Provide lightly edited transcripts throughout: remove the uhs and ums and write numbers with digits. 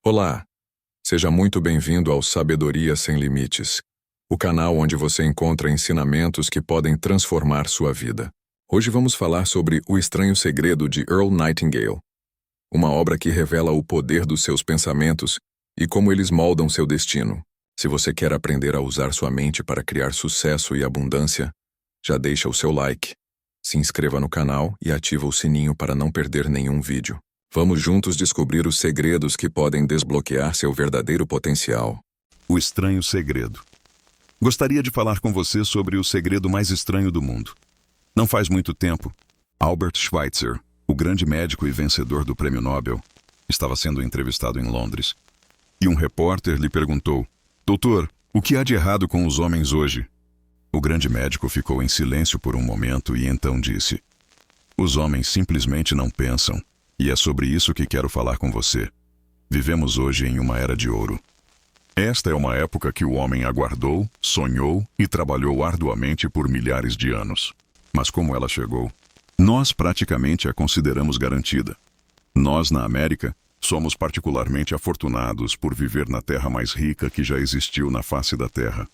Olá, seja muito bem-vindo ao Sabedoria Sem Limites, o canal onde você encontra ensinamentos que podem transformar sua vida. Hoje vamos falar sobre O Estranho Segredo de Earl Nightingale, uma obra que revela o poder dos seus pensamentos e como eles moldam seu destino. Se você quer aprender a usar sua mente para criar sucesso e abundância, já deixa o seu like, se inscreva no canal e ativa o sininho para não perder nenhum vídeo. Vamos juntos descobrir os segredos que podem desbloquear seu verdadeiro potencial. O Estranho Segredo. Gostaria de falar com você sobre o segredo mais estranho do mundo. Não faz muito tempo, Albert Schweitzer, o grande médico e vencedor do Prêmio Nobel, estava sendo entrevistado em Londres. E um repórter lhe perguntou: "Doutor, o que há de errado com os homens hoje?" O grande médico ficou em silêncio por um momento e então disse: "Os homens simplesmente não pensam. E é sobre isso que quero falar com você. Vivemos hoje em uma era de ouro. Esta é uma época que o homem aguardou, sonhou e trabalhou arduamente por milhares de anos. Mas como ela chegou, nós praticamente a consideramos garantida. Nós, na América, somos particularmente afortunados por viver na terra mais rica que já existiu na face da terra.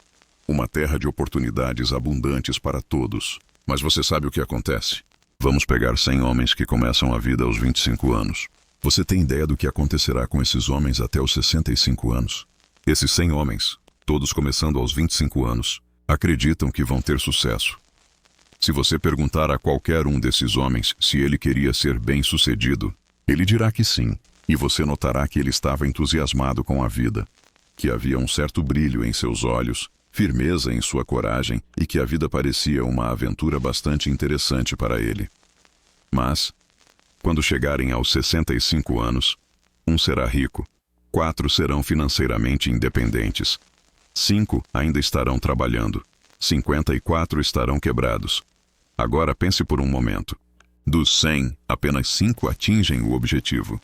Uma terra de oportunidades abundantes para todos. Mas você sabe o que acontece? Vamos pegar 100 homens que começam a vida aos 25 anos. Você tem ideia do que acontecerá com esses homens até os 65 anos? Esses 100 homens, todos começando aos 25 anos, acreditam que vão ter sucesso. Se você perguntar a qualquer um desses homens se ele queria ser bem-sucedido, ele dirá que sim, e você notará que ele estava entusiasmado com a vida, que havia um certo brilho em seus olhos, firmeza em sua coragem e que a vida parecia uma aventura bastante interessante para ele. Mas, quando chegarem aos 65 anos, um será rico, 4 serão financeiramente independentes, 5 ainda estarão trabalhando, 54 estarão quebrados. Agora pense por um momento. Dos 100, apenas 5 atingem o objetivo.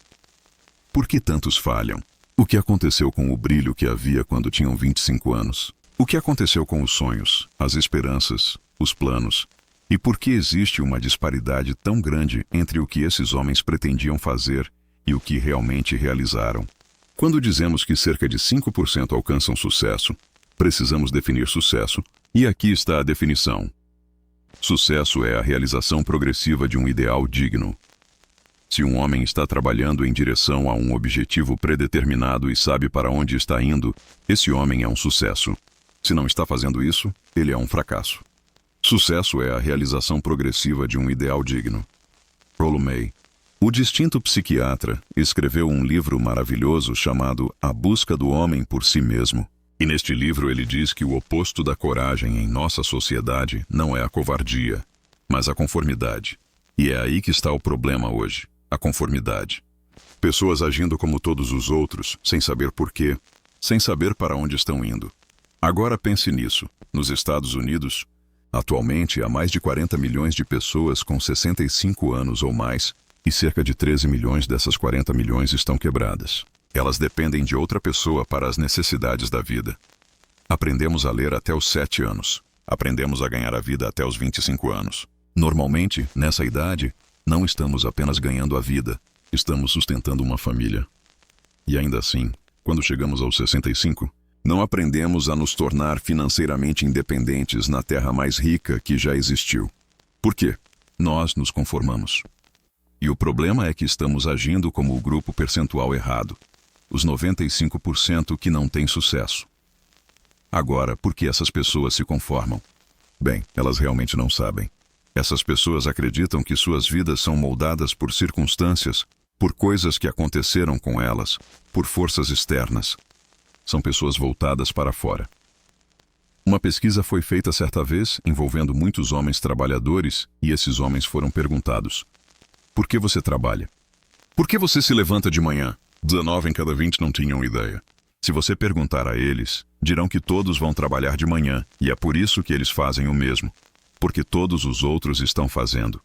Por que tantos falham? O que aconteceu com o brilho que havia quando tinham 25 anos? O que aconteceu com os sonhos, as esperanças, os planos? E por que existe uma disparidade tão grande entre o que esses homens pretendiam fazer e o que realmente realizaram? Quando dizemos que cerca de 5% alcançam sucesso, precisamos definir sucesso, e aqui está a definição. Sucesso é a realização progressiva de um ideal digno. Se um homem está trabalhando em direção a um objetivo predeterminado e sabe para onde está indo, esse homem é um sucesso. Se não está fazendo isso, ele é um fracasso. Sucesso é a realização progressiva de um ideal digno. Rollo May, o distinto psiquiatra, escreveu um livro maravilhoso chamado A Busca do Homem por Si Mesmo. E neste livro ele diz que o oposto da coragem em nossa sociedade não é a covardia, mas a conformidade. E é aí que está o problema hoje, a conformidade. Pessoas agindo como todos os outros, sem saber porquê, sem saber para onde estão indo. Agora pense nisso. Nos Estados Unidos, atualmente há mais de 40 milhões de pessoas com 65 anos ou mais, e cerca de 13 milhões dessas 40 milhões estão quebradas. Elas dependem de outra pessoa para as necessidades da vida. Aprendemos a ler até os 7 anos. Aprendemos a ganhar a vida até os 25 anos. Normalmente, nessa idade, não estamos apenas ganhando a vida, estamos sustentando uma família. E ainda assim, quando chegamos aos 65, não aprendemos a nos tornar financeiramente independentes na terra mais rica que já existiu. Por quê? Nós nos conformamos. E o problema é que estamos agindo como o grupo percentual errado, os 95% que não têm sucesso. Agora, por que essas pessoas se conformam? Bem, elas realmente não sabem. Essas pessoas acreditam que suas vidas são moldadas por circunstâncias, por coisas que aconteceram com elas, por forças externas. São pessoas voltadas para fora. Uma pesquisa foi feita certa vez envolvendo muitos homens trabalhadores e esses homens foram perguntados: por que você trabalha? Por que você se levanta de manhã? 19 em cada 20 não tinham ideia. Se você perguntar a eles, dirão que todos vão trabalhar de manhã e é por isso que eles fazem o mesmo, porque todos os outros estão fazendo.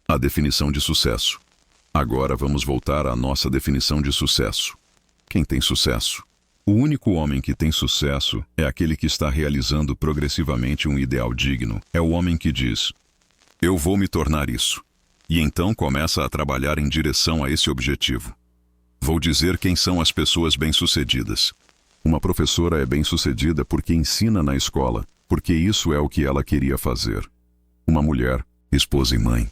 A definição de sucesso. Agora vamos voltar à nossa definição de sucesso. Quem tem sucesso? O único homem que tem sucesso é aquele que está realizando progressivamente um ideal digno. É o homem que diz: eu vou me tornar isso. E então começa a trabalhar em direção a esse objetivo. Vou dizer quem são as pessoas bem-sucedidas. Uma professora é bem-sucedida porque ensina na escola, porque isso é o que ela queria fazer. Uma mulher, esposa e mãe,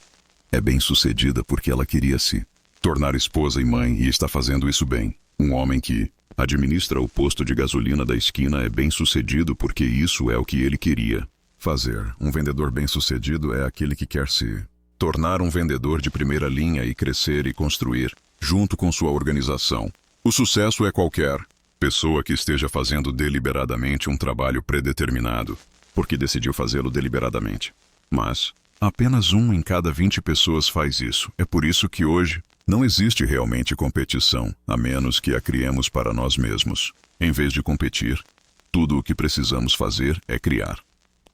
é bem-sucedida porque ela queria se tornar esposa e mãe e está fazendo isso bem. Um homem que administra o posto de gasolina da esquina é bem-sucedido porque isso é o que ele queria fazer. Um vendedor bem-sucedido é aquele que quer se tornar um vendedor de primeira linha e crescer e construir, junto com sua organização. O sucesso é qualquer pessoa que esteja fazendo deliberadamente um trabalho predeterminado, porque decidiu fazê-lo deliberadamente. Mas apenas 1 em cada 20 pessoas faz isso. É por isso que hoje não existe realmente competição, a menos que a criemos para nós mesmos. Em vez de competir, tudo o que precisamos fazer é criar.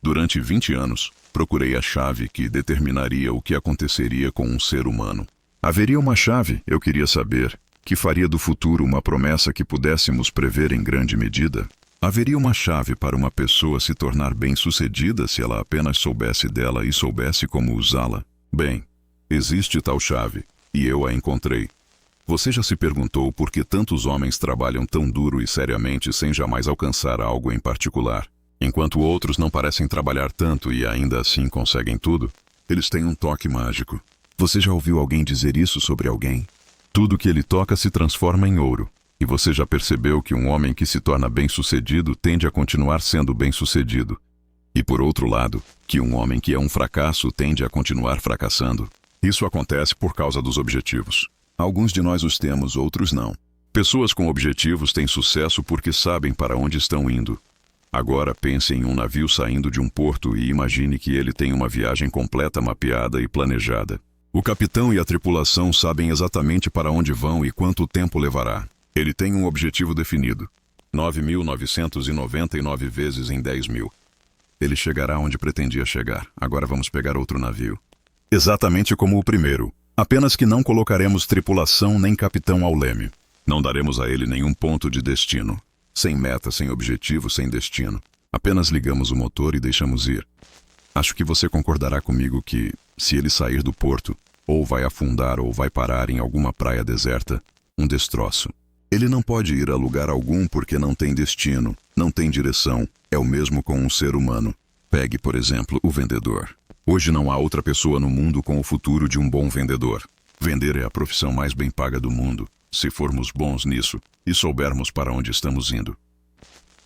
Durante 20 anos, procurei a chave que determinaria o que aconteceria com um ser humano. Haveria uma chave, eu queria saber, que faria do futuro uma promessa que pudéssemos prever em grande medida. Haveria uma chave para uma pessoa se tornar bem-sucedida se ela apenas soubesse dela e soubesse como usá-la. Bem, existe tal chave, e eu a encontrei. Você já se perguntou por que tantos homens trabalham tão duro e seriamente sem jamais alcançar algo em particular? Enquanto outros não parecem trabalhar tanto e ainda assim conseguem tudo, eles têm um toque mágico. Você já ouviu alguém dizer isso sobre alguém? Tudo que ele toca se transforma em ouro. E você já percebeu que um homem que se torna bem-sucedido tende a continuar sendo bem-sucedido. E por outro lado, que um homem que é um fracasso tende a continuar fracassando. Isso acontece por causa dos objetivos. Alguns de nós os temos, outros não. Pessoas com objetivos têm sucesso porque sabem para onde estão indo. Agora pense em um navio saindo de um porto e imagine que ele tem uma viagem completa, mapeada e planejada. O capitão e a tripulação sabem exatamente para onde vão e quanto tempo levará. Ele tem um objetivo definido. 9.999 vezes em 10.000. Ele chegará onde pretendia chegar. Agora vamos pegar outro navio. Exatamente como o primeiro. Apenas que não colocaremos tripulação nem capitão ao leme. Não daremos a ele nenhum ponto de destino. Sem meta, sem objetivo, sem destino. Apenas ligamos o motor e deixamos ir. Acho que você concordará comigo que, se ele sair do porto, ou vai afundar ou vai parar em alguma praia deserta, um destroço. Ele não pode ir a lugar algum porque não tem destino, não tem direção. É o mesmo com um ser humano. Pegue, por exemplo, o vendedor. Hoje não há outra pessoa no mundo com o futuro de um bom vendedor. Vender é a profissão mais bem paga do mundo, se formos bons nisso e soubermos para onde estamos indo.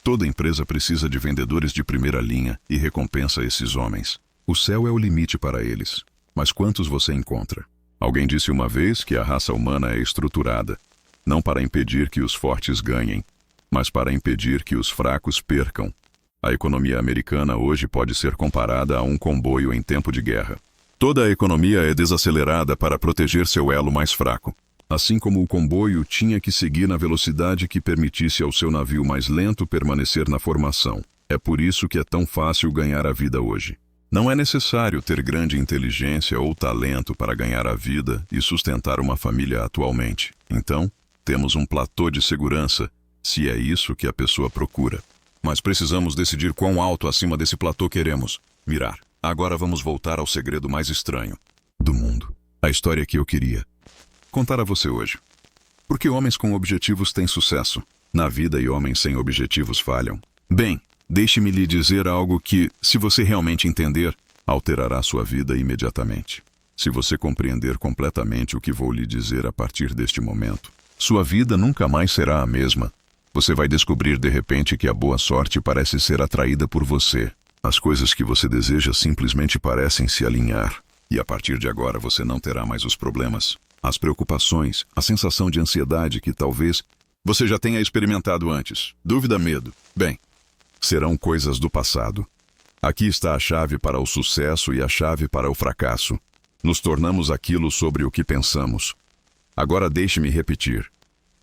Toda empresa precisa de vendedores de primeira linha e recompensa esses homens. O céu é o limite para eles. Mas quantos você encontra? Alguém disse uma vez que a raça humana é estruturada, não para impedir que os fortes ganhem, mas para impedir que os fracos percam. A economia americana hoje pode ser comparada a um comboio em tempo de guerra. Toda a economia é desacelerada para proteger seu elo mais fraco. Assim como o comboio tinha que seguir na velocidade que permitisse ao seu navio mais lento permanecer na formação. É por isso que é tão fácil ganhar a vida hoje. Não é necessário ter grande inteligência ou talento para ganhar a vida e sustentar uma família atualmente. Então, temos um platô de segurança, se é isso que a pessoa procura. Mas precisamos decidir quão alto acima desse platô queremos mirar. Agora vamos voltar ao segredo mais estranho do mundo. A história que eu queria contar a você hoje. Porque homens com objetivos têm sucesso na vida e homens sem objetivos falham. Bem, deixe-me lhe dizer algo que, se você realmente entender, alterará sua vida imediatamente. Se você compreender completamente o que vou lhe dizer a partir deste momento, sua vida nunca mais será a mesma. Você vai descobrir de repente que a boa sorte parece ser atraída por você. As coisas que você deseja simplesmente parecem se alinhar. E a partir de agora você não terá mais os problemas, as preocupações, a sensação de ansiedade que talvez você já tenha experimentado antes. Dúvida, medo. Bem, serão coisas do passado. Aqui está a chave para o sucesso e a chave para o fracasso. Nos tornamos aquilo sobre o que pensamos. Agora deixe-me repetir.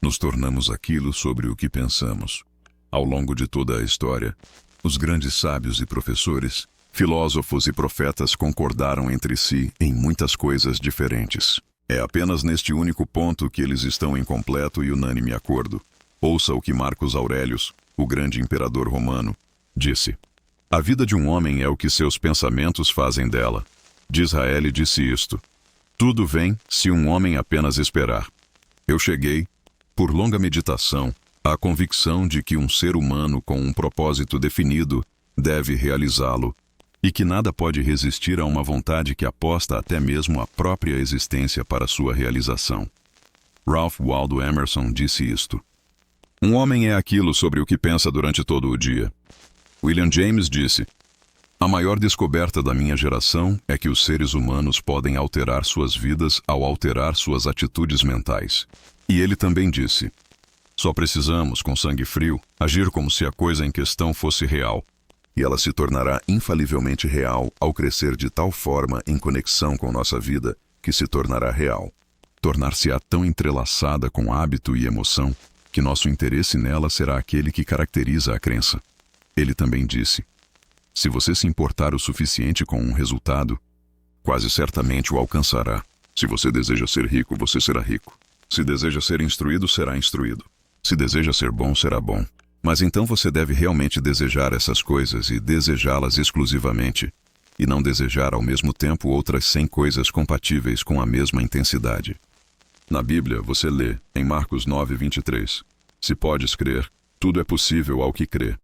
Nos tornamos aquilo sobre o que pensamos. Ao longo de toda a história, os grandes sábios e professores, filósofos e profetas concordaram entre si em muitas coisas diferentes. É apenas neste único ponto que eles estão em completo e unânime acordo. Ouça o que Marcos Aurelius, o grande imperador romano, disse. A vida de um homem é o que seus pensamentos fazem dela. Disraeli disse isto. Tudo vem se um homem apenas esperar. Eu cheguei, por longa meditação, a convicção de que um ser humano com um propósito definido deve realizá-lo e que nada pode resistir a uma vontade que aposta até mesmo a própria existência para sua realização. Ralph Waldo Emerson disse isto: "Um homem é aquilo sobre o que pensa durante todo o dia." William James disse: "A maior descoberta da minha geração é que os seres humanos podem alterar suas vidas ao alterar suas atitudes mentais." E ele também disse: "Só precisamos, com sangue frio, agir como se a coisa em questão fosse real. E ela se tornará infalivelmente real ao crescer de tal forma em conexão com nossa vida que se tornará real. Tornar-se-á tão entrelaçada com hábito e emoção que nosso interesse nela será aquele que caracteriza a crença." Ele também disse: "Se você se importar o suficiente com um resultado, quase certamente o alcançará. Se você deseja ser rico, você será rico. Se deseja ser instruído, será instruído. Se deseja ser bom, será bom. Mas então você deve realmente desejar essas coisas e desejá-las exclusivamente, e não desejar ao mesmo tempo outras 100 coisas compatíveis com a mesma intensidade." Na Bíblia, você lê, em Marcos 9:23, "Se podes crer, tudo é possível ao que crê."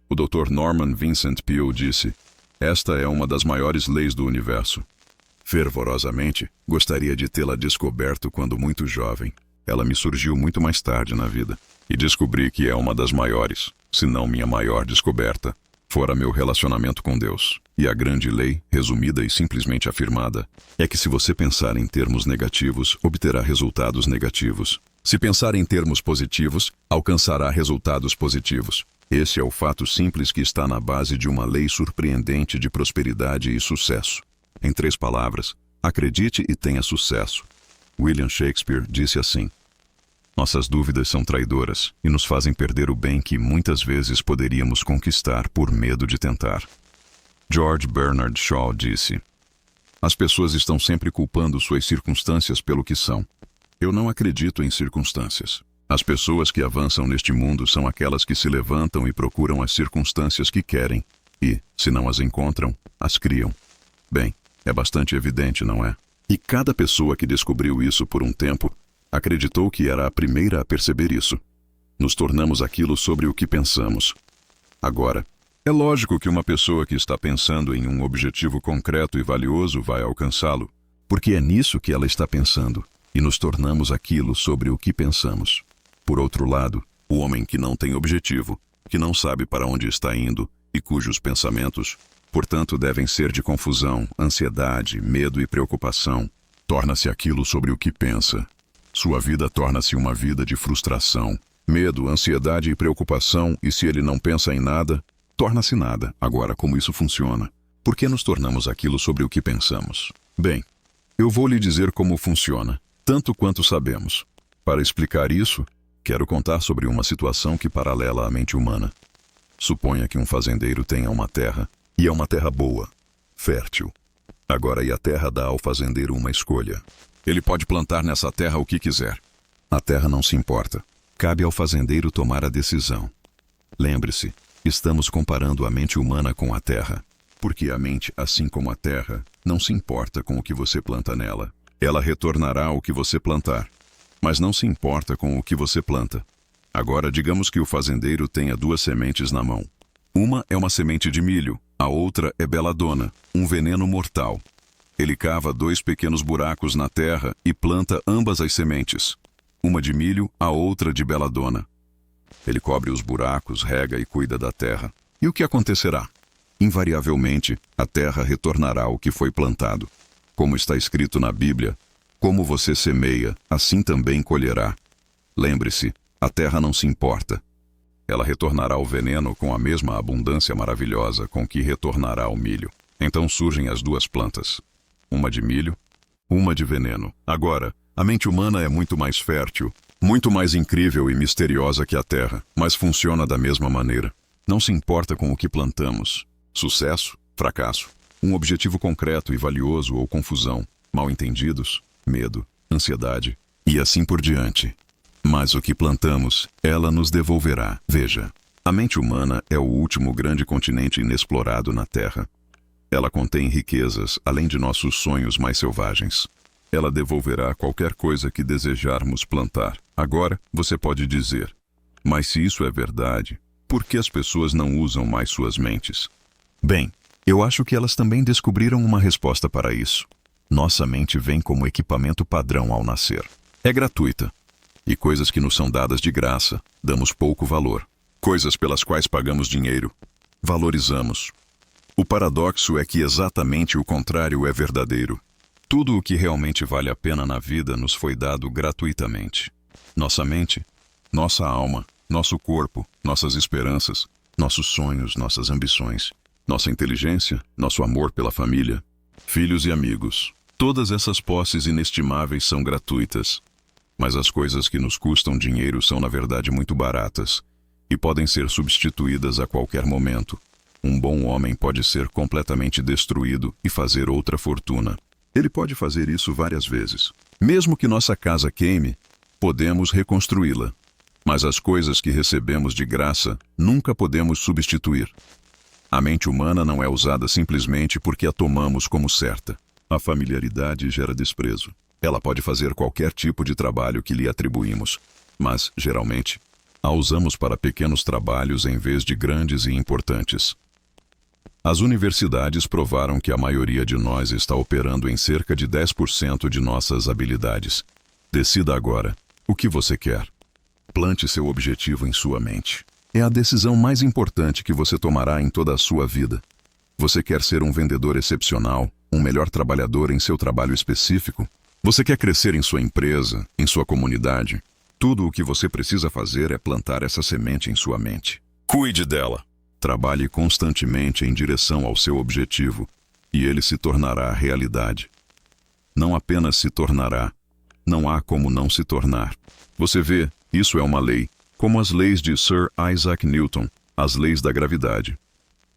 O Dr. Norman Vincent Peale disse: "Esta é uma das maiores leis do universo." Fervorosamente, gostaria de tê-la descoberto quando muito jovem. Ela me surgiu muito mais tarde na vida. E descobri que é uma das maiores, se não minha maior descoberta, fora meu relacionamento com Deus. E a grande lei, resumida e simplesmente afirmada, é que se você pensar em termos negativos, obterá resultados negativos. Se pensar em termos positivos, alcançará resultados positivos. Esse é o fato simples que está na base de uma lei surpreendente de prosperidade e sucesso. Em 3 palavras, acredite e tenha sucesso. William Shakespeare disse assim: "Nossas dúvidas são traidoras e nos fazem perder o bem que muitas vezes poderíamos conquistar por medo de tentar." George Bernard Shaw disse: "As pessoas estão sempre culpando suas circunstâncias pelo que são. Eu não acredito em circunstâncias. As pessoas que avançam neste mundo são aquelas que se levantam e procuram as circunstâncias que querem e, se não as encontram, as criam." Bem, é bastante evidente, não é? E cada pessoa que descobriu isso por um tempo acreditou que era a primeira a perceber isso. Nos tornamos aquilo sobre o que pensamos. Agora, é lógico que uma pessoa que está pensando em um objetivo concreto e valioso vai alcançá-lo, porque é nisso que ela está pensando, e nos tornamos aquilo sobre o que pensamos. Por outro lado, o homem que não tem objetivo, que não sabe para onde está indo e cujos pensamentos, portanto, devem ser de confusão, ansiedade, medo e preocupação, torna-se aquilo sobre o que pensa. Sua vida torna-se uma vida de frustração, medo, ansiedade e preocupação, e se ele não pensa em nada, torna-se nada. Agora, como isso funciona? Por que nos tornamos aquilo sobre o que pensamos? Bem, eu vou lhe dizer como funciona, tanto quanto sabemos. Para explicar isso, quero contar sobre uma situação que paralela à mente humana. Suponha que um fazendeiro tenha uma terra, e é uma terra boa, fértil. Agora, a terra dá ao fazendeiro uma escolha. Ele pode plantar nessa terra o que quiser. A terra não se importa. Cabe ao fazendeiro tomar a decisão. Lembre-se, estamos comparando a mente humana com a terra. Porque a mente, assim como a terra, não se importa com o que você planta nela. Ela retornará ao que você plantar, mas não se importa com o que você planta. Agora, digamos que o fazendeiro tenha 2 sementes na mão. Uma é uma semente de milho, a outra é beladona, um veneno mortal. Ele cava 2 pequenos buracos na terra e planta ambas as sementes, uma de milho, a outra de beladona. Ele cobre os buracos, rega e cuida da terra. E o que acontecerá? Invariavelmente, a terra retornará ao que foi plantado. Como está escrito na Bíblia, como você semeia, assim também colherá. Lembre-se, a terra não se importa. Ela retornará o veneno com a mesma abundância maravilhosa com que retornará o milho. Então surgem as 2 plantas, uma de milho, uma de veneno. Agora, a mente humana é muito mais fértil, muito mais incrível e misteriosa que a terra, mas funciona da mesma maneira. Não se importa com o que plantamos. Sucesso, fracasso, um objetivo concreto e valioso ou confusão, mal-entendidos, medo, ansiedade e assim por diante. Mas o que plantamos, ela nos devolverá. Veja, a mente humana é o último grande continente inexplorado na Terra. Ela contém riquezas, além de nossos sonhos mais selvagens. ela devolverá qualquer coisa que desejarmos plantar. Agora, você pode dizer, mas se isso é verdade, por que as pessoas não usam mais suas mentes? Bem, eu acho que elas também descobriram uma resposta para isso. Nossa mente vem como equipamento padrão ao nascer. É gratuita. E coisas que nos são dadas de graça, damos pouco valor. Coisas pelas quais pagamos dinheiro, valorizamos. O paradoxo é que exatamente o contrário é verdadeiro. Tudo o que realmente vale a pena na vida nos foi dado gratuitamente. Nossa mente, nossa alma, nosso corpo, nossas esperanças, nossos sonhos, nossas ambições, nossa inteligência, nosso amor pela família, filhos e amigos. Todas essas posses inestimáveis são gratuitas. Mas as coisas que nos custam dinheiro são na verdade muito baratas e podem ser substituídas a qualquer momento. Um bom homem pode ser completamente destruído e fazer outra fortuna. Ele pode fazer isso várias vezes. Mesmo que nossa casa queime, podemos reconstruí-la. Mas as coisas que recebemos de graça nunca podemos substituir. A mente humana não é usada simplesmente porque a tomamos como certa. A familiaridade gera desprezo. Ela pode fazer qualquer tipo de trabalho que lhe atribuímos, mas, geralmente, a usamos para pequenos trabalhos em vez de grandes e importantes. As universidades provaram que a maioria de nós está operando em cerca de 10% de nossas habilidades. Decida agora o que você quer. Plante seu objetivo em sua mente. É a decisão mais importante que você tomará em toda a sua vida. Você quer ser um vendedor excepcional, um melhor trabalhador em seu trabalho específico? Você quer crescer em sua empresa, em sua comunidade? Tudo o que você precisa fazer é plantar essa semente em sua mente. Cuide dela. Trabalhe constantemente em direção ao seu objetivo, e ele se tornará realidade. Não apenas se tornará, não há como não se tornar. Você vê, isso é uma lei, como as leis de Sir Isaac Newton, as leis da gravidade.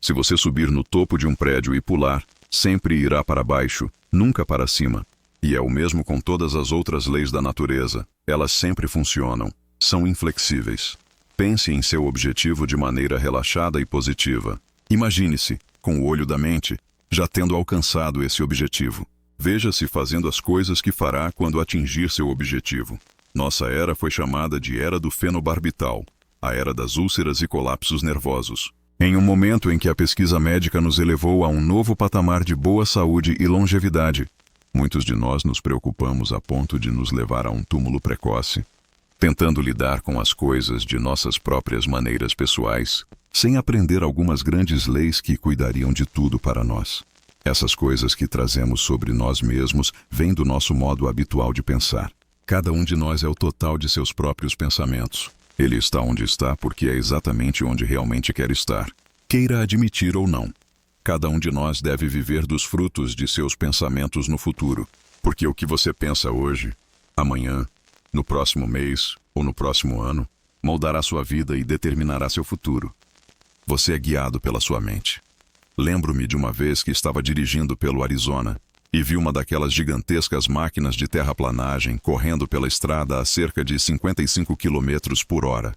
Se você subir no topo de um prédio e pular, sempre irá para baixo, nunca para cima. E é o mesmo com todas as outras leis da natureza. Elas sempre funcionam, são inflexíveis. Pense em seu objetivo de maneira relaxada e positiva. Imagine-se, com o olho da mente, já tendo alcançado esse objetivo. Veja-se fazendo as coisas que fará quando atingir seu objetivo. Nossa era foi chamada de Era do Fenobarbital, a Era das úlceras e colapsos nervosos. Em um momento em que a pesquisa médica nos elevou a um novo patamar de boa saúde e longevidade, muitos de nós nos preocupamos a ponto de nos levar a um túmulo precoce, tentando lidar com as coisas de nossas próprias maneiras pessoais, sem aprender algumas grandes leis que cuidariam de tudo para nós. Essas coisas que trazemos sobre nós mesmos vêm do nosso modo habitual de pensar. Cada um de nós é o total de seus próprios pensamentos. Ele está onde está porque é exatamente onde realmente quer estar, queira admitir ou não. Cada um de nós deve viver dos frutos de seus pensamentos no futuro, porque o que você pensa hoje, amanhã, no próximo mês ou no próximo ano, moldará sua vida e determinará seu futuro. Você é guiado pela sua mente. Lembro-me de uma vez que estava dirigindo pelo Arizona e vi uma daquelas gigantescas máquinas de terraplanagem correndo pela estrada a cerca de 55 km por hora,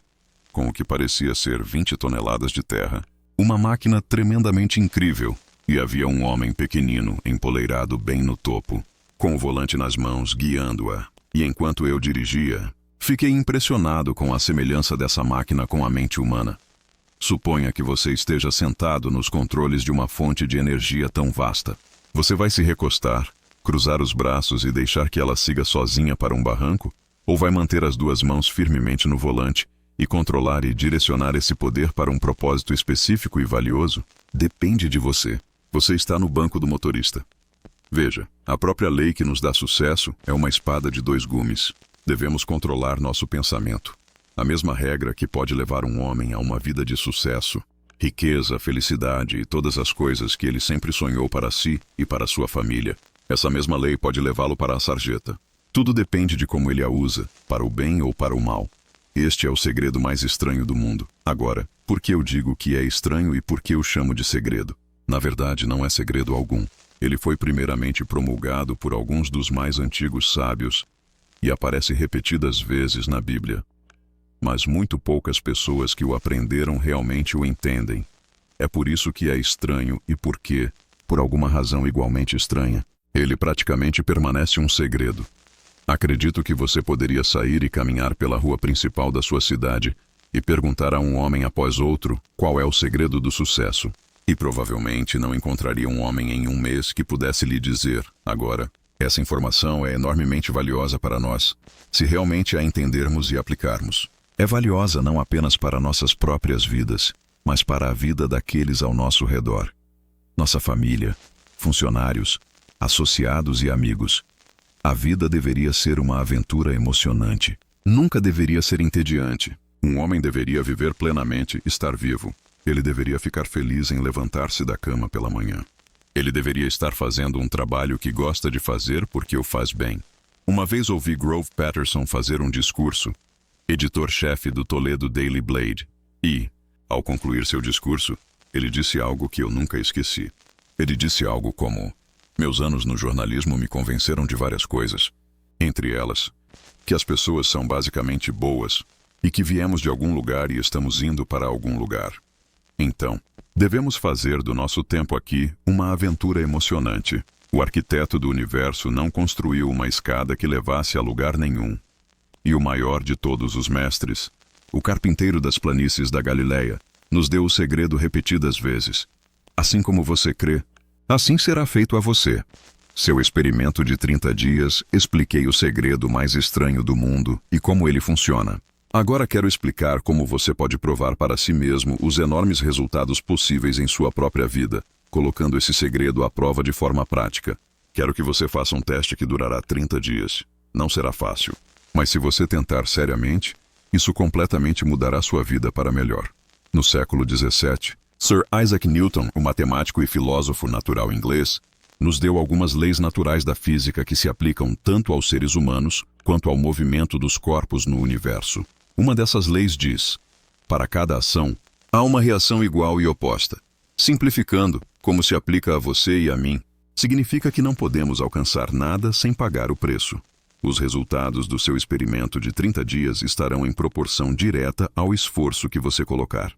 com o que parecia ser 20 toneladas de terra. Uma máquina tremendamente incrível, e havia um homem pequenino empoleirado bem no topo, com o volante nas mãos, guiando-a. E enquanto eu dirigia, fiquei impressionado com a semelhança dessa máquina com a mente humana. Suponha que você esteja sentado nos controles de uma fonte de energia tão vasta. Você vai se recostar, cruzar os braços e deixar que ela siga sozinha para um barranco? Ou vai manter as duas mãos firmemente no volante e controlar e direcionar esse poder para um propósito específico e valioso? Depende de você. Você está no banco do motorista. Veja, a própria lei que nos dá sucesso é uma espada de dois gumes. Devemos controlar nosso pensamento. A mesma regra que pode levar um homem a uma vida de sucesso, riqueza, felicidade e todas as coisas que ele sempre sonhou para si e para sua família. Essa mesma lei pode levá-lo para a sarjeta. Tudo depende de como ele a usa, para o bem ou para o mal. Este é o segredo mais estranho do mundo. Agora, por que eu digo que é estranho e por que eu chamo de segredo? Na verdade, não é segredo algum. Ele foi primeiramente promulgado por alguns dos mais antigos sábios e aparece repetidas vezes na Bíblia. Mas muito poucas pessoas que o aprenderam realmente o entendem. É por isso que é estranho e porque, por alguma razão igualmente estranha, Ele praticamente permanece um segredo. Acredito que você poderia sair e caminhar pela rua principal da sua cidade e perguntar a um homem após outro qual é o segredo do sucesso. E provavelmente não encontraria um homem em um mês que pudesse lhe dizer. Agora, essa informação é enormemente valiosa para nós, se realmente a entendermos e aplicarmos. É valiosa não apenas para nossas próprias vidas, mas para a vida daqueles ao nosso redor. Nossa família, funcionários, associados e amigos. A vida deveria ser uma aventura emocionante. Nunca deveria ser entediante. Um homem deveria viver plenamente, estar vivo. Ele deveria ficar feliz em levantar-se da cama pela manhã. Ele deveria estar fazendo um trabalho que gosta de fazer porque o faz bem. Uma vez ouvi Grove Patterson fazer um discurso, editor-chefe do Toledo Daily Blade, e, ao concluir seu discurso, ele disse algo que eu nunca esqueci. Ele disse algo como: meus anos no jornalismo me convenceram de várias coisas, entre elas, que as pessoas são basicamente boas e que viemos de algum lugar e estamos indo para algum lugar. Então, devemos fazer do nosso tempo aqui uma aventura emocionante. O arquiteto do universo não construiu uma escada que levasse a lugar nenhum. E o maior de todos os mestres, o carpinteiro das planícies da Galileia, nos deu o segredo repetidas vezes. Assim como você crê, assim será feito a você. Seu experimento de 30 dias, expliquei o segredo mais estranho do mundo e como ele funciona. Agora quero explicar como você pode provar para si mesmo os enormes resultados possíveis em sua própria vida, colocando esse segredo à prova de forma prática. Quero que você faça um teste que durará 30 dias. Não será fácil, mas se você tentar seriamente, isso completamente mudará sua vida para melhor. No século XVII, Sir Isaac Newton, o matemático e filósofo natural inglês, nos deu algumas leis naturais da física que se aplicam tanto aos seres humanos quanto ao movimento dos corpos no universo. Uma dessas leis diz: para cada ação, há uma reação igual e oposta. Simplificando, como se aplica a você e a mim, significa que não podemos alcançar nada sem pagar o preço. Os resultados do seu experimento de 30 dias estarão em proporção direta ao esforço que você colocar.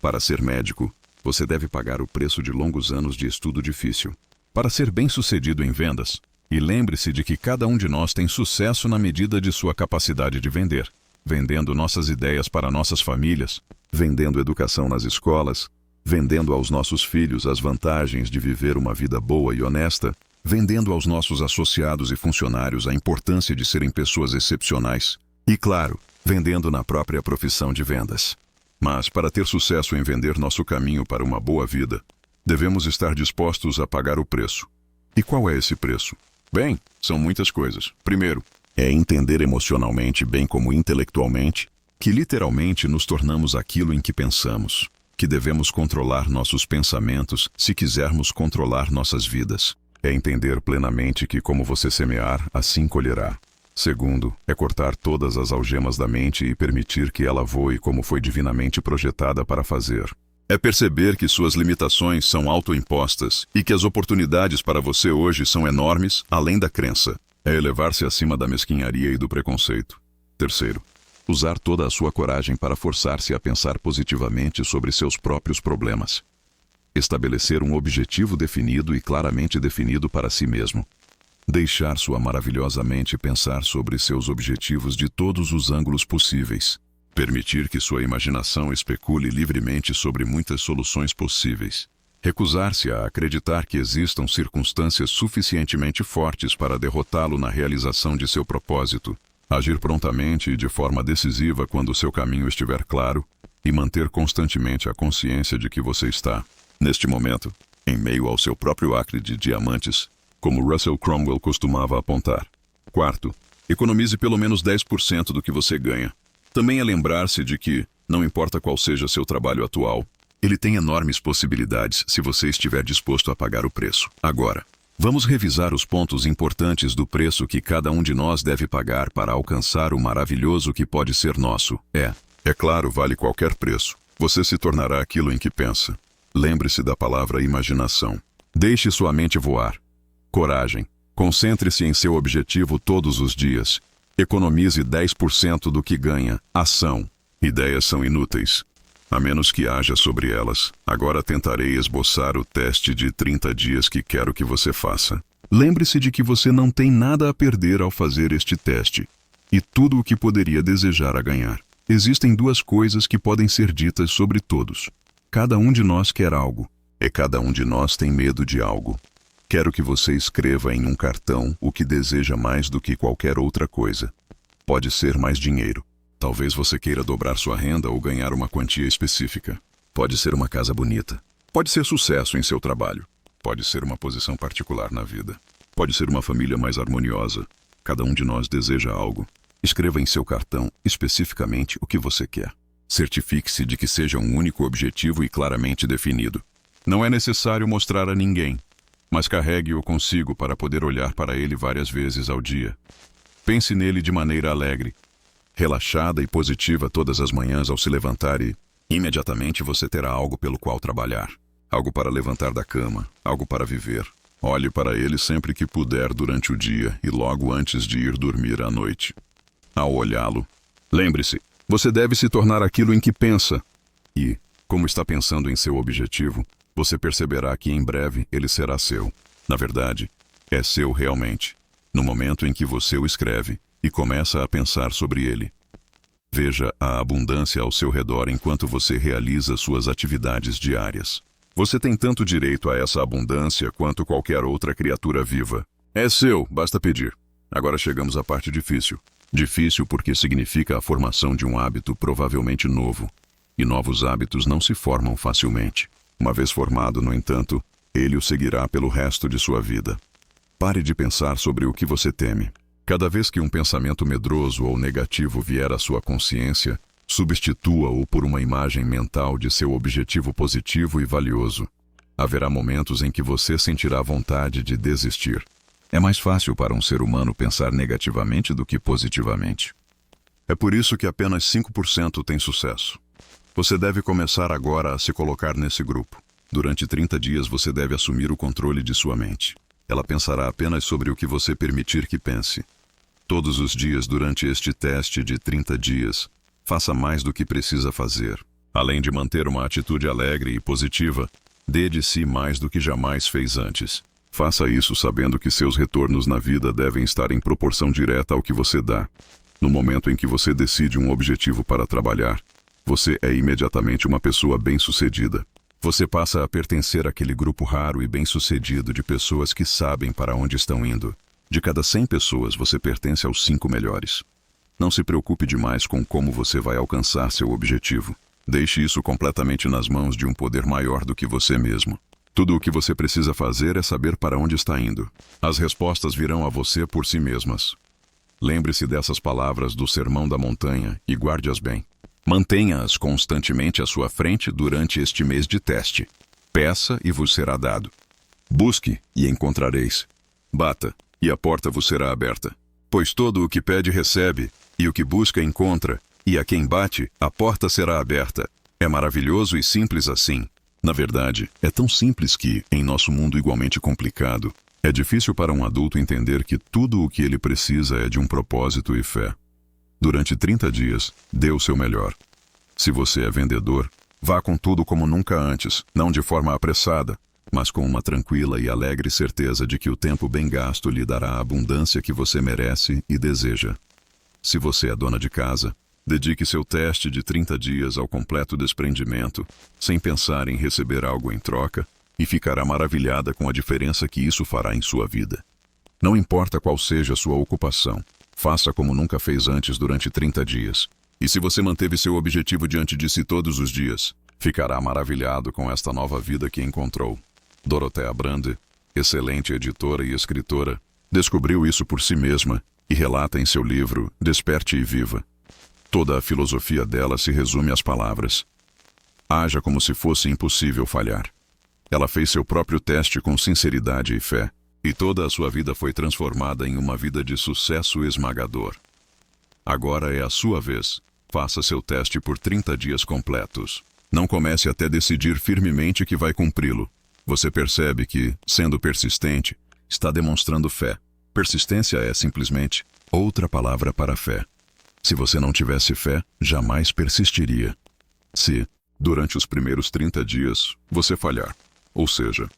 Para ser médico, você deve pagar o preço de longos anos de estudo difícil. Para ser bem-sucedido em vendas, e lembre-se de que cada um de nós tem sucesso na medida de sua capacidade de vender. Vendendo nossas ideias para nossas famílias, vendendo educação nas escolas, vendendo aos nossos filhos as vantagens de viver uma vida boa e honesta, vendendo aos nossos associados e funcionários a importância de serem pessoas excepcionais e, claro, vendendo na própria profissão de vendas. Mas, para ter sucesso em vender nosso caminho para uma boa vida, devemos estar dispostos a pagar o preço. E qual é esse preço? Bem, são muitas coisas. Primeiro, é entender emocionalmente, bem como intelectualmente, que literalmente nos tornamos aquilo em que pensamos, que devemos controlar nossos pensamentos se quisermos controlar nossas vidas. É entender plenamente que como você semear, assim colherá. Segundo, é cortar todas as algemas da mente e permitir que ela voe como foi divinamente projetada para fazer. É perceber que suas limitações são autoimpostas e que as oportunidades para você hoje são enormes, além da crença. É elevar-se acima da mesquinharia e do preconceito. Terceiro, usar toda a sua coragem para forçar-se a pensar positivamente sobre seus próprios problemas. Estabelecer um objetivo definido e claramente definido para si mesmo. Deixar sua maravilhosa mente pensar sobre seus objetivos de todos os ângulos possíveis. Permitir que sua imaginação especule livremente sobre muitas soluções possíveis. Recusar-se a acreditar que existam circunstâncias suficientemente fortes para derrotá-lo na realização de seu propósito. Agir prontamente e de forma decisiva quando seu caminho estiver claro e manter constantemente a consciência de que você está, neste momento, em meio ao seu próprio acre de diamantes, como Russell Cromwell costumava apontar. Quarto, economize pelo menos 10% do que você ganha. Também é lembrar-se de que, não importa qual seja seu trabalho atual, ele tem enormes possibilidades se você estiver disposto a pagar o preço. Agora, vamos revisar os pontos importantes do preço que cada um de nós deve pagar para alcançar o maravilhoso que pode ser nosso. É claro, vale qualquer preço. Você se tornará aquilo em que pensa. Lembre-se da palavra imaginação. Deixe sua mente voar. Coragem. Concentre-se em seu objetivo todos os dias. Economize 10% do que ganha. Ação. Ideias são inúteis, a menos que haja sobre elas. Agora tentarei esboçar o teste de 30 dias que quero que você faça. Lembre-se de que você não tem nada a perder ao fazer este teste, e tudo o que poderia desejar a ganhar. Existem duas coisas que podem ser ditas sobre todos. Cada um de nós quer algo, e cada um de nós tem medo de algo. Quero que você escreva em um cartão o que deseja mais do que qualquer outra coisa. Pode ser mais dinheiro. Talvez você queira dobrar sua renda ou ganhar uma quantia específica. Pode ser uma casa bonita. Pode ser sucesso em seu trabalho. Pode ser uma posição particular na vida. Pode ser uma família mais harmoniosa. Cada um de nós deseja algo. Escreva em seu cartão especificamente o que você quer. Certifique-se de que seja um único objetivo e claramente definido. Não é necessário mostrar a ninguém, mas carregue-o consigo para poder olhar para ele várias vezes ao dia. Pense nele de maneira alegre, relaxada e positiva todas as manhãs ao se levantar e, imediatamente, você terá algo pelo qual trabalhar. Algo para levantar da cama, algo para viver. Olhe para ele sempre que puder durante o dia e logo antes de ir dormir à noite. Ao olhá-lo, lembre-se, você deve se tornar aquilo em que pensa. E, como está pensando em seu objetivo, você perceberá que em breve ele será seu. Na verdade, é seu realmente, no momento em que você o escreve e começa a pensar sobre ele. Veja a abundância ao seu redor enquanto você realiza suas atividades diárias. Você tem tanto direito a essa abundância quanto qualquer outra criatura viva. É seu, basta pedir. Agora chegamos à parte difícil. Difícil porque significa a formação de um hábito provavelmente novo. E novos hábitos não se formam facilmente. Uma vez formado, no entanto, ele o seguirá pelo resto de sua vida. Pare de pensar sobre o que você teme. Cada vez que um pensamento medroso ou negativo vier à sua consciência, substitua-o por uma imagem mental de seu objetivo positivo e valioso. Haverá momentos em que você sentirá vontade de desistir. É mais fácil para um ser humano pensar negativamente do que positivamente. É por isso que apenas 5% tem sucesso. Você deve começar agora a se colocar nesse grupo. Durante 30 dias você deve assumir o controle de sua mente. Ela pensará apenas sobre o que você permitir que pense. Todos os dias durante este teste de 30 dias, faça mais do que precisa fazer. Além de manter uma atitude alegre e positiva, dê de si mais do que jamais fez antes. Faça isso sabendo que seus retornos na vida devem estar em proporção direta ao que você dá. No momento em que você decide um objetivo para trabalhar, você é imediatamente uma pessoa bem-sucedida. Você passa a pertencer àquele grupo raro e bem-sucedido de pessoas que sabem para onde estão indo. De cada 100 pessoas, você pertence aos 5 melhores. Não se preocupe demais com como você vai alcançar seu objetivo. Deixe isso completamente nas mãos de um poder maior do que você mesmo. Tudo o que você precisa fazer é saber para onde está indo. As respostas virão a você por si mesmas. Lembre-se dessas palavras do Sermão da Montanha e guarde-as bem. Mantenha-as constantemente à sua frente durante este mês de teste. Peça e vos será dado. Busque e encontrareis. Bata e a porta vos será aberta. Pois todo o que pede recebe, e o que busca encontra, e a quem bate, a porta será aberta. É maravilhoso e simples assim. Na verdade, é tão simples que, em nosso mundo igualmente complicado, é difícil para um adulto entender que tudo o que ele precisa é de um propósito e fé. Durante 30 dias, dê o seu melhor. Se você é vendedor, vá com tudo como nunca antes, não de forma apressada, mas com uma tranquila e alegre certeza de que o tempo bem gasto lhe dará a abundância que você merece e deseja. Se você é dona de casa, dedique seu teste de 30 dias ao completo desprendimento, sem pensar em receber algo em troca, e ficará maravilhada com a diferença que isso fará em sua vida. Não importa qual seja a sua ocupação, faça como nunca fez antes durante 30 dias. E se você manteve seu objetivo diante de si todos os dias, ficará maravilhado com esta nova vida que encontrou. Dorothea Brande, excelente editora e escritora, descobriu isso por si mesma e relata em seu livro Desperte e Viva. Toda a filosofia dela se resume às palavras: haja como se fosse impossível falhar. Ela fez seu próprio teste com sinceridade e fé, e toda a sua vida foi transformada em uma vida de sucesso esmagador. Agora é a sua vez. Faça seu teste por 30 dias completos. Não comece até decidir firmemente que vai cumpri-lo. Você percebe que, sendo persistente, está demonstrando fé. Persistência é simplesmente outra palavra para fé. Se você não tivesse fé, jamais persistiria. Se, durante os primeiros 30 dias, você falhar, ou seja,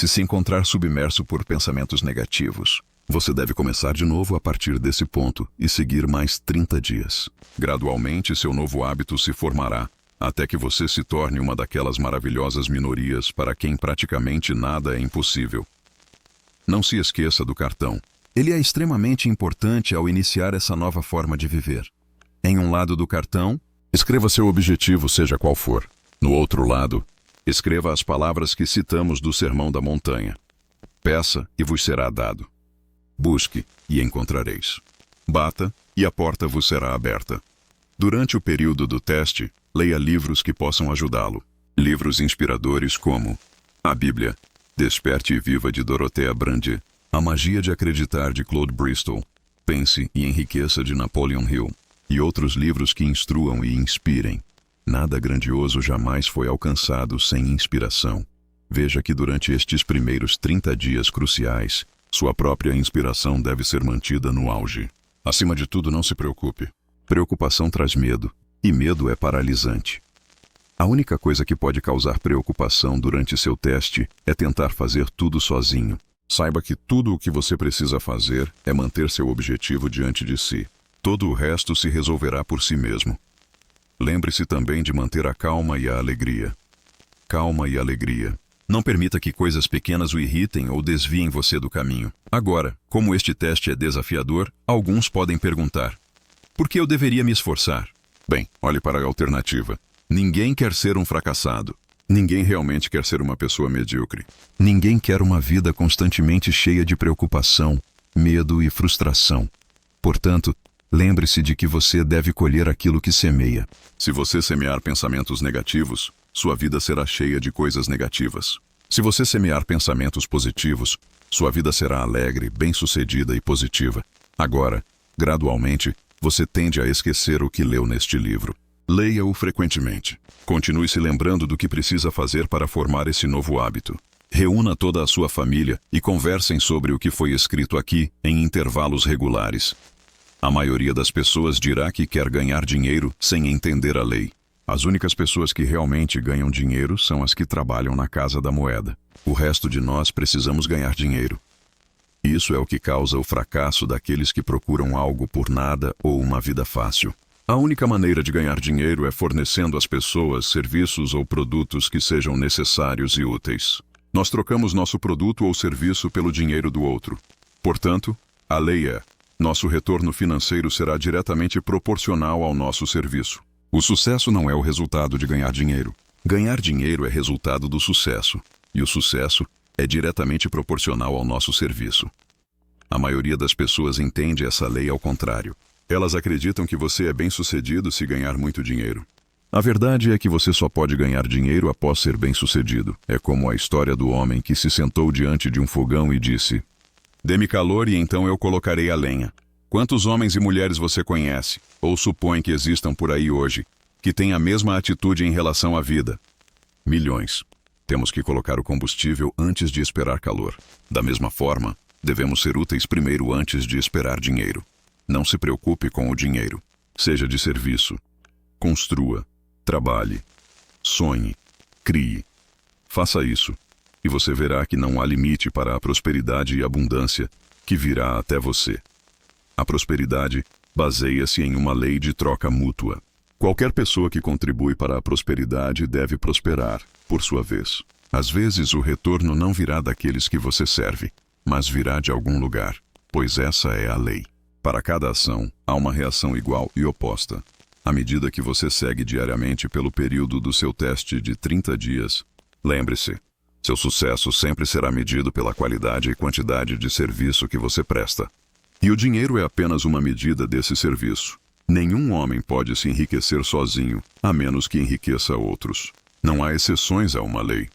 Se encontrar submerso por pensamentos negativos, você deve começar de novo a partir desse ponto e seguir mais 30 dias. Gradualmente, seu novo hábito se formará, até que você se torne uma daquelas maravilhosas minorias para quem praticamente nada é impossível. Não se esqueça do cartão. Ele é extremamente importante ao iniciar essa nova forma de viver. Em um lado do cartão, escreva seu objetivo, seja qual for. No outro lado, escreva as palavras que citamos do Sermão da Montanha. Peça e vos será dado. Busque e encontrareis. Bata e a porta vos será aberta. Durante o período do teste, leia livros que possam ajudá-lo. Livros inspiradores como A Bíblia, Desperte e Viva de Dorothea Brande, A Magia de Acreditar de Claude Bristol, Pense e Enriqueça de Napoleon Hill, e outros livros que instruam e inspirem. Nada grandioso jamais foi alcançado sem inspiração. Veja que durante estes primeiros 30 dias cruciais, sua própria inspiração deve ser mantida no auge. Acima de tudo, não se preocupe. Preocupação traz medo, e medo é paralisante. A única coisa que pode causar preocupação durante seu teste é tentar fazer tudo sozinho. Saiba que tudo o que você precisa fazer é manter seu objetivo diante de si. Todo o resto se resolverá por si mesmo. Lembre-se também de manter a calma e a alegria. Calma e alegria. Não permita que coisas pequenas o irritem ou desviem você do caminho. Agora, como este teste é desafiador, alguns podem perguntar: por que eu deveria me esforçar? Bem, olhe para a alternativa. Ninguém quer ser um fracassado. Ninguém realmente quer ser uma pessoa medíocre. Ninguém quer uma vida constantemente cheia de preocupação, medo e frustração. Portanto, lembre-se de que você deve colher aquilo que semeia. Se você semear pensamentos negativos, sua vida será cheia de coisas negativas. Se você semear pensamentos positivos, sua vida será alegre, bem-sucedida e positiva. Agora, gradualmente, você tende a esquecer o que leu neste livro. Leia-o frequentemente. Continue se lembrando do que precisa fazer para formar esse novo hábito. Reúna toda a sua família e conversem sobre o que foi escrito aqui em intervalos regulares. A maioria das pessoas dirá que quer ganhar dinheiro sem entender a lei. As únicas pessoas que realmente ganham dinheiro são as que trabalham na Casa da Moeda. O resto de nós precisamos ganhar dinheiro. Isso é o que causa o fracasso daqueles que procuram algo por nada ou uma vida fácil. A única maneira de ganhar dinheiro é fornecendo às pessoas serviços ou produtos que sejam necessários e úteis. Nós trocamos nosso produto ou serviço pelo dinheiro do outro. Portanto, a lei é: nosso retorno financeiro será diretamente proporcional ao nosso serviço. O sucesso não é o resultado de ganhar dinheiro. Ganhar dinheiro é resultado do sucesso, e o sucesso é diretamente proporcional ao nosso serviço. A maioria das pessoas entende essa lei ao contrário. Elas acreditam que você é bem-sucedido se ganhar muito dinheiro. A verdade é que você só pode ganhar dinheiro após ser bem-sucedido. É como a história do homem que se sentou diante de um fogão e disse: "Dê-me calor e então eu colocarei a lenha." Quantos homens e mulheres você conhece, ou supõe que existam por aí hoje, que têm a mesma atitude em relação à vida? Milhões. Temos que colocar o combustível antes de esperar calor. Da mesma forma, devemos ser úteis primeiro antes de esperar dinheiro. Não se preocupe com o dinheiro. Seja de serviço. Construa. Trabalhe. Sonhe. Crie. Faça isso, e você verá que não há limite para a prosperidade e abundância que virá até você. A prosperidade baseia-se em uma lei de troca mútua. Qualquer pessoa que contribui para a prosperidade deve prosperar, por sua vez. Às vezes, o retorno não virá daqueles que você serve, mas virá de algum lugar, pois essa é a lei. Para cada ação, há uma reação igual e oposta. À medida que você segue diariamente pelo período do seu teste de 30 dias, lembre-se, seu sucesso sempre será medido pela qualidade e quantidade de serviço que você presta. E o dinheiro é apenas uma medida desse serviço. Nenhum homem pode se enriquecer sozinho, a menos que enriqueça outros. Não há exceções a uma lei.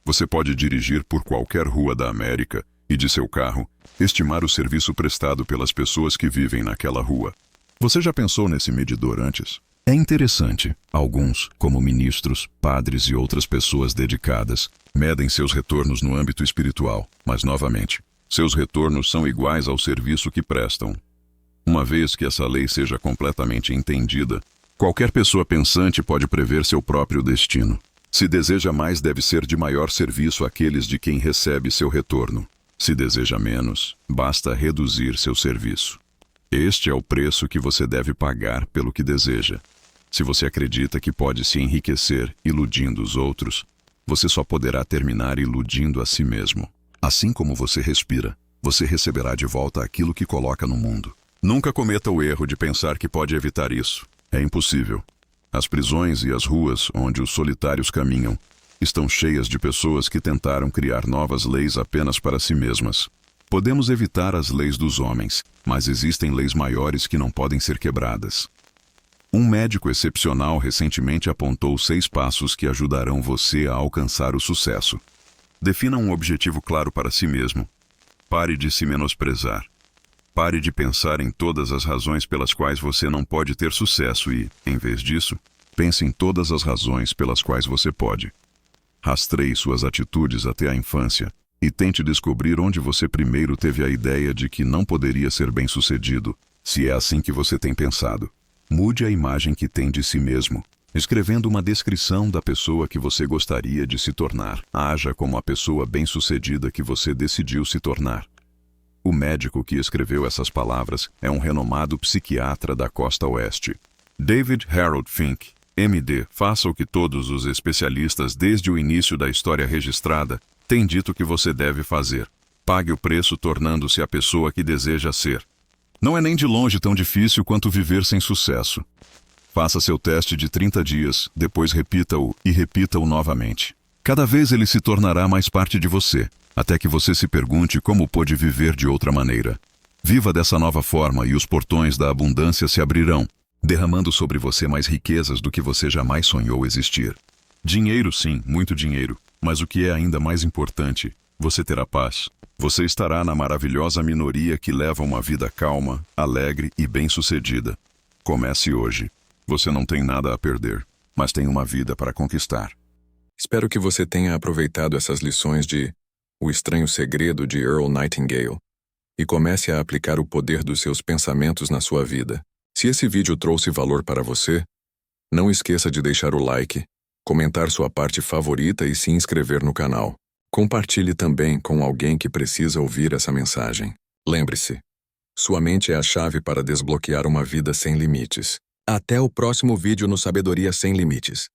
Você pode dirigir por qualquer rua da América e, de seu carro, estimar o serviço prestado pelas pessoas que vivem naquela rua. Você já pensou nesse medidor antes? É interessante. Alguns, como ministros, padres e outras pessoas dedicadas, medem seus retornos no âmbito espiritual, mas, novamente, seus retornos são iguais ao serviço que prestam. Uma vez que essa lei seja completamente entendida, qualquer pessoa pensante pode prever seu próprio destino. Se deseja mais, deve ser de maior serviço àqueles de quem recebe seu retorno. Se deseja menos, basta reduzir seu serviço. Este é o preço que você deve pagar pelo que deseja. Se você acredita que pode se enriquecer iludindo os outros, você só poderá terminar iludindo a si mesmo. Assim como você respira, você receberá de volta aquilo que coloca no mundo. Nunca cometa o erro de pensar que pode evitar isso. É impossível. As prisões e as ruas onde os solitários caminham estão cheias de pessoas que tentaram criar novas leis apenas para si mesmas. Podemos evitar as leis dos homens, mas existem leis maiores que não podem ser quebradas. Um médico excepcional recentemente apontou 6 passos que ajudarão você a alcançar o sucesso. Defina um objetivo claro para si mesmo. Pare de se menosprezar. Pare de pensar em todas as razões pelas quais você não pode ter sucesso e, em vez disso, pense em todas as razões pelas quais você pode. Rastreie suas atitudes até a infância e tente descobrir onde você primeiro teve a ideia de que não poderia ser bem-sucedido, se é assim que você tem pensado. Mude a imagem que tem de si mesmo, escrevendo uma descrição da pessoa que você gostaria de se tornar. Haja como a pessoa bem-sucedida que você decidiu se tornar. O médico que escreveu essas palavras é um renomado psiquiatra da costa oeste. David Harold Fink, MD. Faça o que todos os especialistas desde o início da história registrada têm dito que você deve fazer. Pague o preço tornando-se a pessoa que deseja ser. Não é nem de longe tão difícil quanto viver sem sucesso. Faça seu teste de 30 dias, depois repita-o e repita-o novamente. Cada vez ele se tornará mais parte de você, até que você se pergunte como pôde viver de outra maneira. Viva dessa nova forma e os portões da abundância se abrirão, derramando sobre você mais riquezas do que você jamais sonhou existir. Dinheiro sim, muito dinheiro, mas o que é ainda mais importante, você terá paz. Você estará na maravilhosa minoria que leva uma vida calma, alegre e bem-sucedida. Comece hoje. Você não tem nada a perder, mas tem uma vida para conquistar. Espero que você tenha aproveitado essas lições de O Estranho Segredo de Earl Nightingale e comece a aplicar o poder dos seus pensamentos na sua vida. Se esse vídeo trouxe valor para você, não esqueça de deixar o like, comentar sua parte favorita e se inscrever no canal. Compartilhe também com alguém que precisa ouvir essa mensagem. Lembre-se, sua mente é a chave para desbloquear uma vida sem limites. Até o próximo vídeo no Sabedoria Sem Limites.